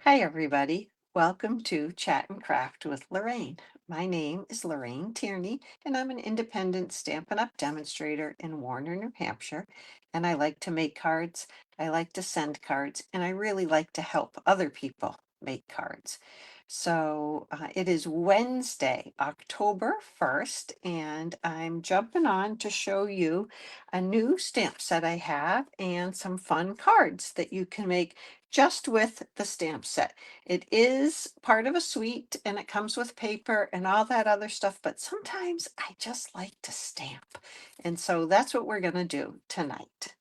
Hi, everybody. Welcome to Chat and Craft with Lorraine. My name is Lorraine Tierney, and I'm an independent Stampin' Up! Demonstrator in Warner, New Hampshire. And I like to make cards, I like to send cards, and I really like to help other people make cards. So it is Wednesday, October 1st, and I'm jumping on to show you a new stamp set I have and some fun cards that you can make just with the stamp set. It is part of a suite and it comes with paper and all that other stuff, but sometimes I just like to stamp. And so that's what we're going to do tonight.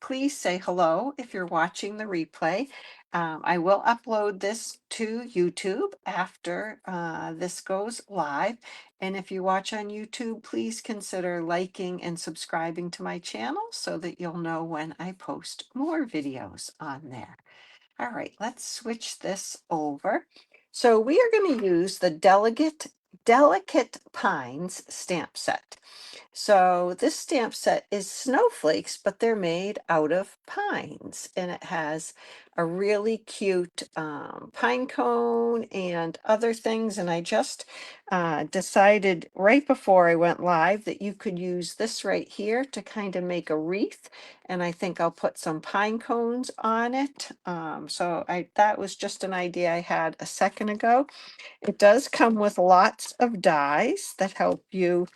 Please say hello if you're watching the replay. I will upload this to YouTube after this goes live. And if you watch on YouTube, please consider liking and subscribing to my channel so that you'll know when I post more videos on there. All right, let's switch this over. So we are going to use the Delicate Pines stamp set. So this stamp set is snowflakes, but they're made out of pines, and it has a really cute pine cone and other things. And I just decided right before I went live that you could use this right here to kind of make a wreath. And I think I'll put some pine cones on it. That was just an idea I had a second ago. It does come with lots of dies that help you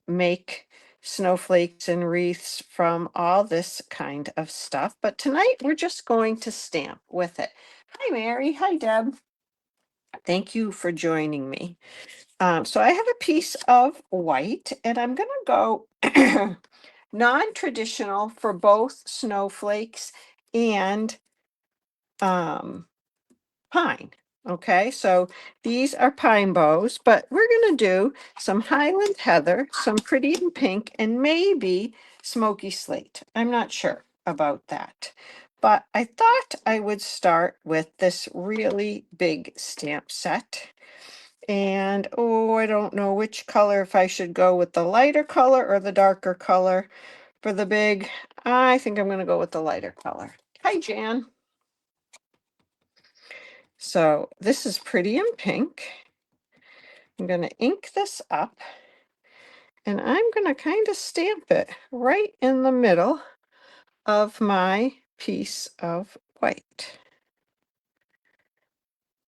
make snowflakes and wreaths from all this kind of stuff. But tonight we're just going to stamp with it. Hi, Mary. Hi, Deb. Thank you for joining me. So I have a piece of white, and I'm going to go non-traditional for both snowflakes and pine. Okay, so these are pine bows, but we're going to do some Highland Heather, some Pretty in Pink, and maybe Smoky Slate. I'm not sure about that. But I thought I would start with this really big stamp set. And oh, I don't know which color, if I should go with the lighter color or the darker color for the big. I think I'm going to go with the lighter color. Hi, Jan. So this is Pretty in Pink. I'm going to ink this up, and I'm going to kind of stamp it right in the middle of my piece of white.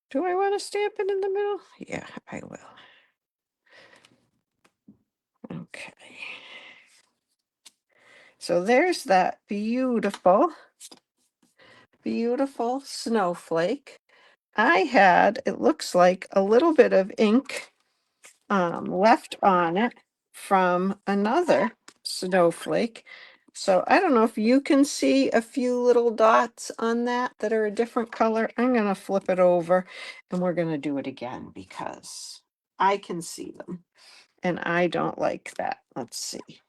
Do I want to stamp it in the middle? Yeah, I will. Okay. So there's that beautiful, beautiful snowflake. I had, it looks like, a little bit of ink left on it from another snowflake. So I don't know if you can see a few little dots on that are a different color. I'm going to flip it over and we're going to do it again because I can see them and I don't like that. Let's see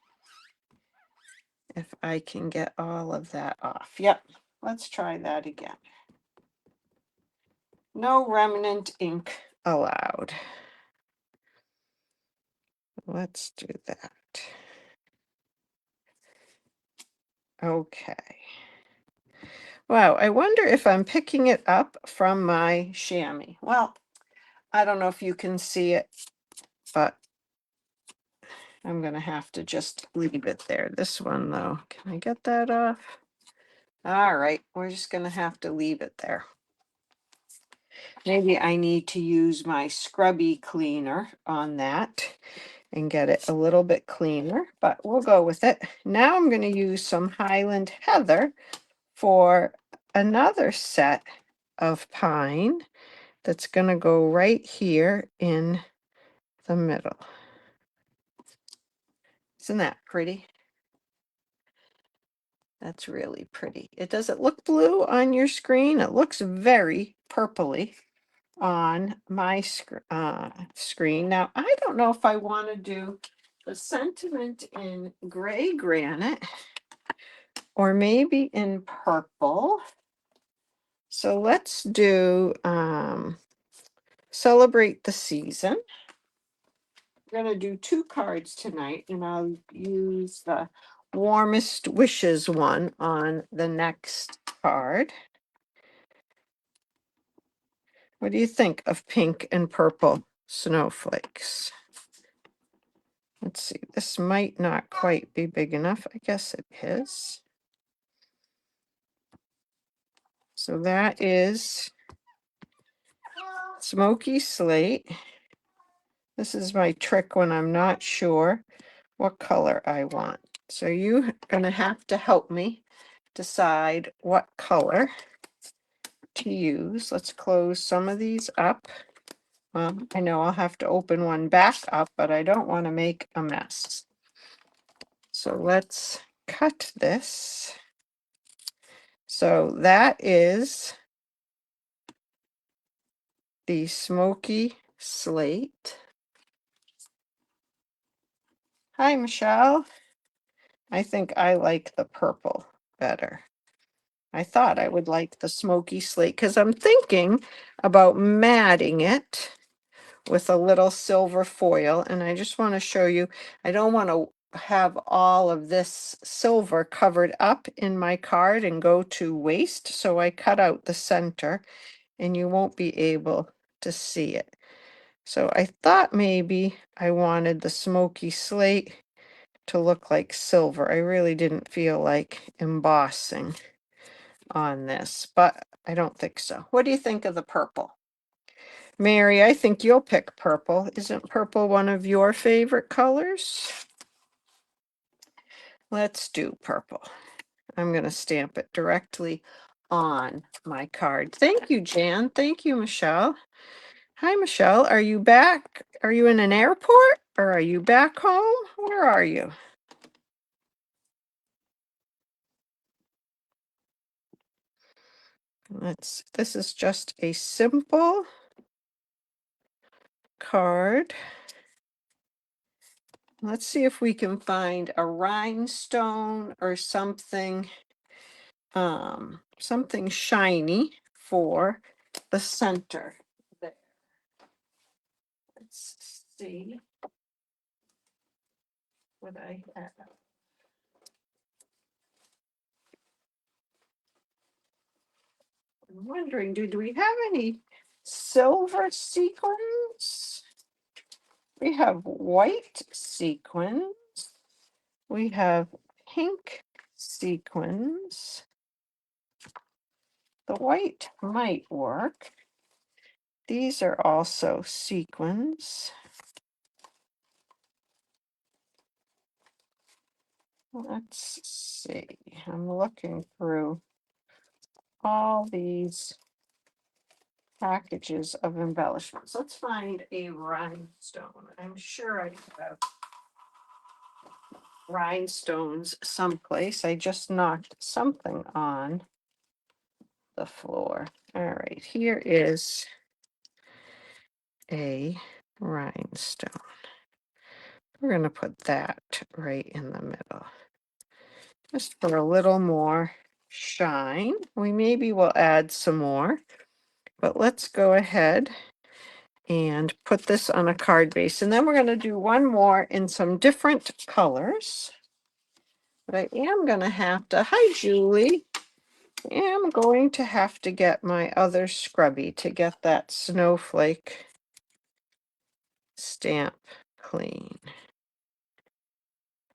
if I can get all of that off. Yep, let's try that again. No remnant ink allowed. Let's do that. Okay. Wow, I wonder if I'm picking it up from my chamois. Well, I don't know if you can see it, but I'm going to have to just leave it there. This one, though, can I get that off? All right, we're just going to have to leave it there. Maybe I need to use my scrubby cleaner on that and get it a little bit cleaner, but we'll go with it. Now I'm going to use some Highland Heather for another set of pine that's going to go right here in the middle. Isn't that pretty? That's really pretty. Does it look blue on your screen? It looks very purpley on my screen. Now, I don't know if I want to do the sentiment in gray granite or maybe in purple. So let's do Celebrate the Season. We're going to do 2 cards tonight, and I'll use the Warmest Wishes one on the next card. What do you think of pink and purple snowflakes? Let's see, this might not quite be big enough. I guess it is. So that is Smoky Slate. This is my trick when I'm not sure what color I want. So you're gonna have to help me decide what color to use. Let's close some of these up. Well, I know I'll have to open one back up, but I don't want to make a mess. So let's cut this. So that is the Smoky Slate. Hi, Michelle. I think I like the purple better. I thought I would like the Smoky Slate because I'm thinking about matting it with a little silver foil. And I just want to show you, I don't want to have all of this silver covered up in my card and go to waste. So I cut out the center and you won't be able to see it. So I thought maybe I wanted the Smoky Slate to look like silver. I really didn't feel like embossing on this, but I don't think so. What do you think of the purple? Mary, I think you'll pick purple. Isn't purple one of your favorite colors? Let's do purple. I'm going to stamp it directly on my card. Thank you, Jan. Thank you, Michelle. Hi, Michelle. Are you back? Are you in an airport or are you back home? Where are you? This is just a simple card. Let's see if we can find a rhinestone or something, something shiny for the center there. Let's see what I have. I'm wondering, do we have any silver sequins? We have white sequins. We have pink sequins. The white might work. These are also sequins. Let's see. I'm looking through all these packages of embellishments. Let's find a rhinestone. I'm sure I have rhinestones someplace. I just knocked something on the floor. All right, here is a rhinestone. We're going to put that right in the middle, just for a little more shine. We maybe will add some more, but let's go ahead and put this on a card base. And then we're going to do one more in some different colors. But I am going to have to, hi Julie, I am going to have to get my other scrubby to get that snowflake stamp clean,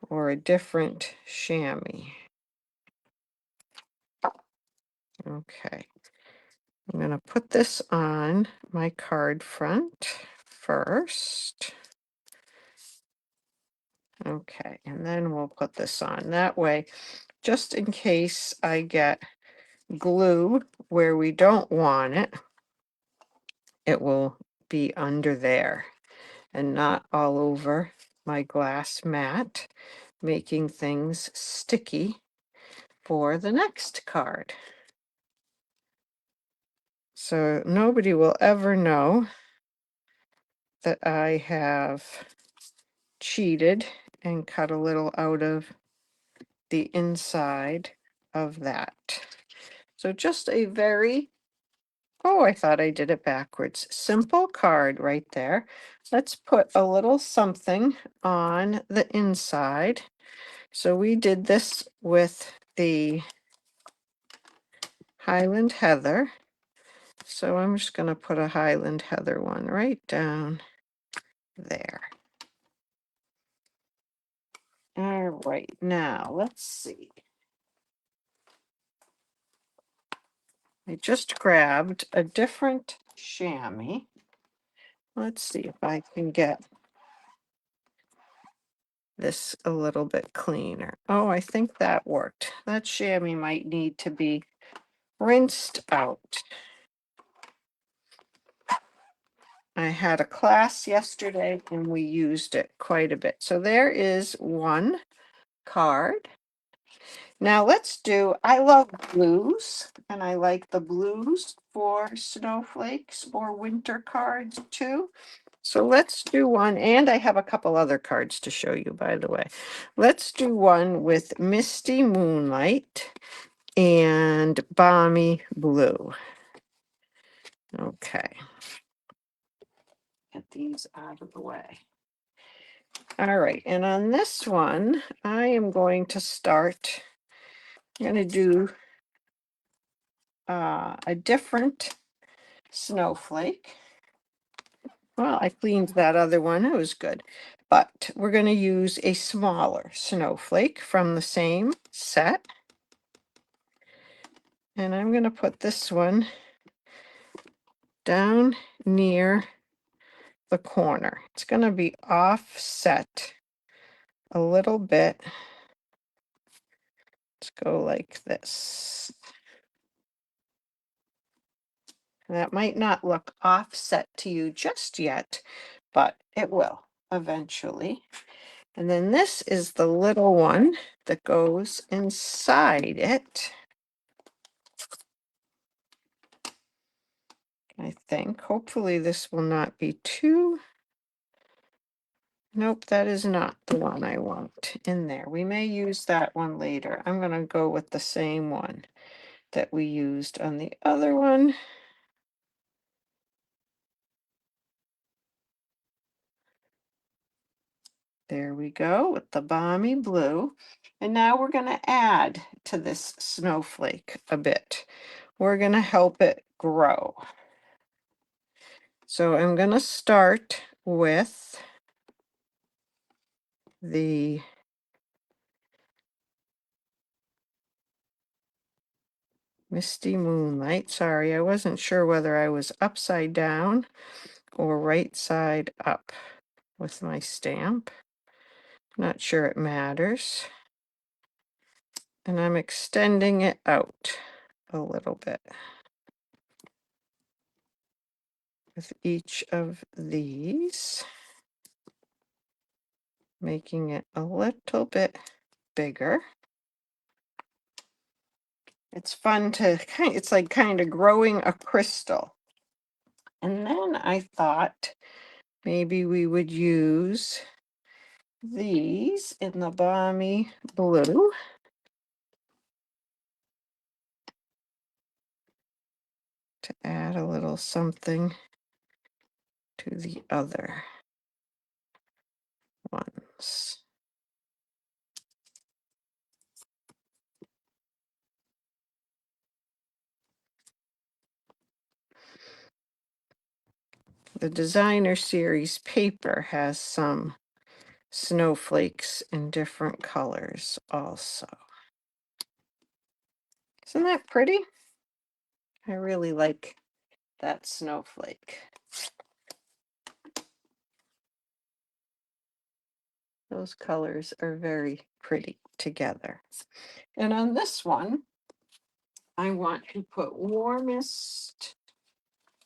or a different chamois. Okay, I'm going to put this on my card front first. Okay, and then we'll put this on. That way, just in case I get glue where we don't want it, it will be under there and not all over my glass mat, making things sticky for the next card. So nobody will ever know that I have cheated and cut a little out of the inside of that. So just a very, oh, I thought I did it backwards. Simple card right there. Let's put a little something on the inside. So we did this with the Highland Heather. So I'm just going to put a Highland Heather one right down there. All right, now let's see. I just grabbed a different chamois. Let's see if I can get this a little bit cleaner. Oh, I think that worked. That chamois might need to be rinsed out. I had a class yesterday and we used it quite a bit. So there is one card. Now let's do, I love blues and I like the blues for snowflakes or winter cards too. So let's do one, and I have a couple other cards to show you, by the way. Let's do one with Misty Moonlight and Balmy Blue. Okay. Get these out of the way. All right, and on this one, I am going to start, I'm going to do a different snowflake. Well, I cleaned that other one, it was good. But we're going to use a smaller snowflake from the same set. And I'm going to put this one down near the corner. It's going to be offset a little bit. Let's go like this. That might not look offset to you just yet, but it will eventually. And then this is the little one that goes inside it. I think. Hopefully this will not be too. Nope, that is not the one I want in there. We may use that one later. I'm going to go with the same one that we used on the other one. There we go with the balmy blue. And now we're going to add to this snowflake a bit. We're going to help it grow. So I'm going to start with the Misty Moonlight. Sorry, I wasn't sure whether I was upside down or right side up with my stamp. Not sure it matters. And I'm extending it out a little bit with each of these, making it a little bit bigger. It's fun to it's like kind of growing a crystal. And then I thought maybe we would use these in the balmy blue. To add a little something to the other ones. The designer series paper has some snowflakes in different colors also. Isn't that pretty? I really like that snowflake. Those colors are very pretty together. And on this one, I want to put warmest,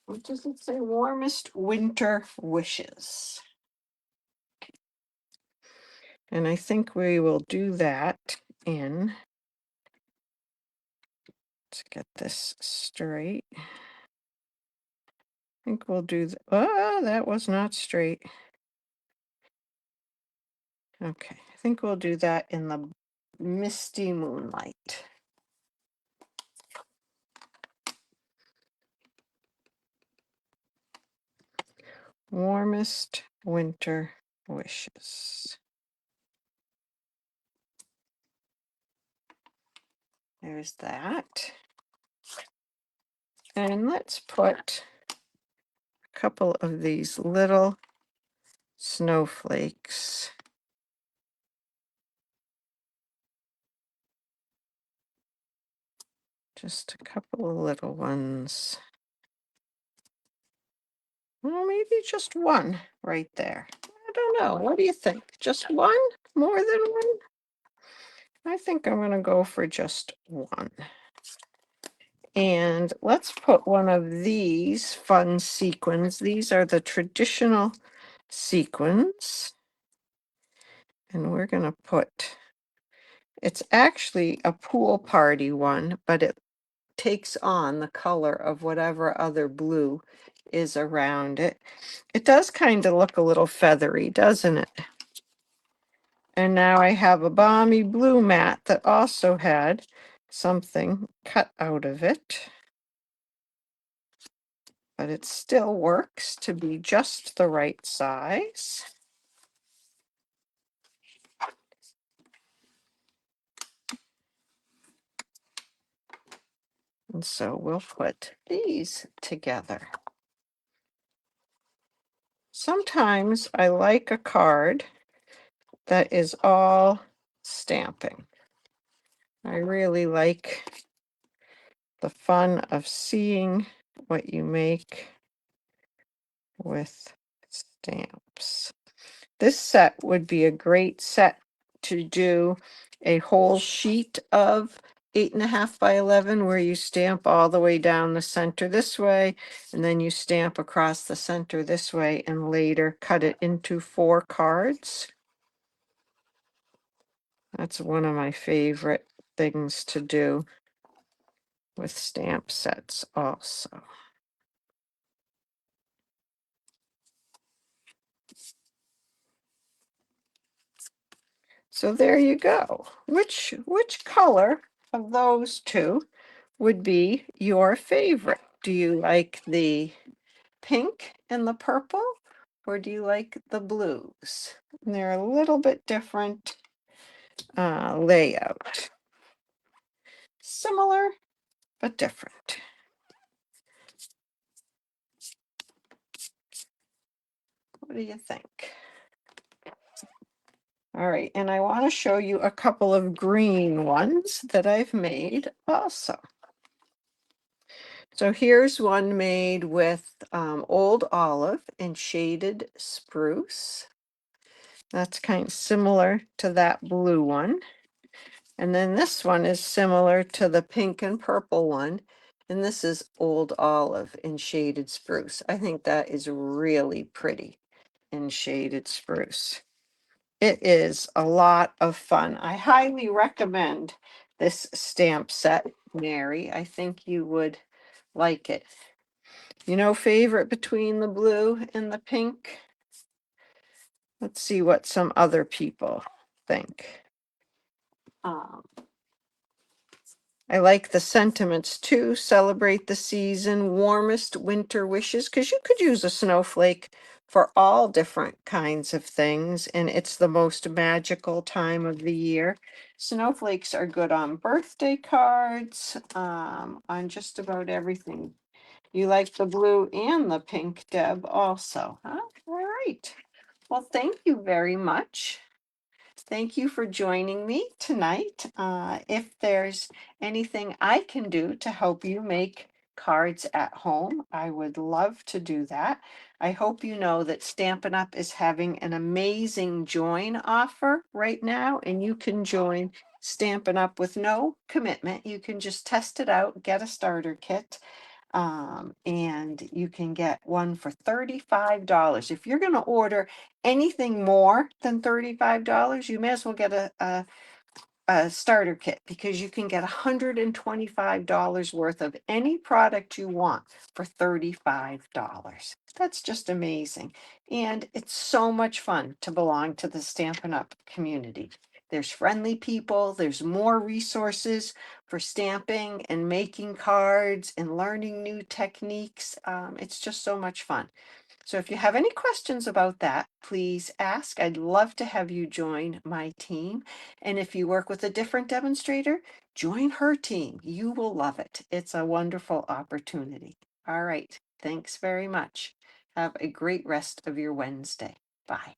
what does it say? Warmest winter wishes. And I think we will do that in, let's get this straight. I think we'll do, that was not straight. Okay, I think we'll do that in the Misty Moonlight. Warmest winter wishes. There's that. And let's put a couple of these little snowflakes. Just a couple of little ones. Well, maybe just one right there. I don't know. What do you think? Just one? More than one? I think I'm going to go for just one. And let's put one of these fun sequins. These are the traditional sequins. And we're going to put, it's actually a pool party one, but it takes on the color of whatever other blue is around it. It does kind of look a little feathery, doesn't it? And now I have a balmy blue mat that also had something cut out of it. But it still works to be just the right size. And so we'll put these together. Sometimes I like a card that is all stamping. I really like the fun of seeing what you make with stamps. This set would be a great set to do a whole sheet of 8.5 by 11 where you stamp all the way down the center this way, and then you stamp across the center this way, and later cut it into 4 cards. That's one of my favorite things to do with stamp sets also. So there you go. Which color of those two would be your favorite? Do you like the pink and the purple, or do you like the blues? And they're a little bit different layout. Similar, but different. What do you think? All right, and I want to show you a couple of green ones that I've made also. So here's one made with old olive and shaded spruce. That's kind of similar to that blue one. And then this one is similar to the pink and purple one. And this is old olive and shaded spruce. I think that is really pretty in shaded spruce. It is a lot of fun. I highly recommend this stamp set, Mary. I think you would like it. You know, favorite between the blue and the pink? Let's see what some other people think. I like the sentiments too. Celebrate the season, warmest winter wishes, because you could use a snowflake for all different kinds of things, and it's the most magical time of the year. Snowflakes are good on birthday cards, on just about everything. You like the blue and the pink, Deb, also, huh? All right. Well, thank you very much. Thank you for joining me tonight. If there's anything I can do to help you make cards at home, I would love to do that. I hope you know that Stampin' Up! Is having an amazing join offer right now, and you can join Stampin' Up! With no commitment. You can just test it out, get a starter kit. And you can get one for $35. If you're going to order anything more than $35, you may as well get a starter kit, because you can get $125 worth of any product you want for $35. That's just amazing. And it's so much fun to belong to the Stampin' Up! Community. There's friendly people, there's more resources for stamping and making cards and learning new techniques. It's just so much fun. So if you have any questions about that, please ask. I'd love to have you join my team. And if you work with a different demonstrator, join her team. You will love it. It's a wonderful opportunity. All right. Thanks very much. Have a great rest of your Wednesday. Bye.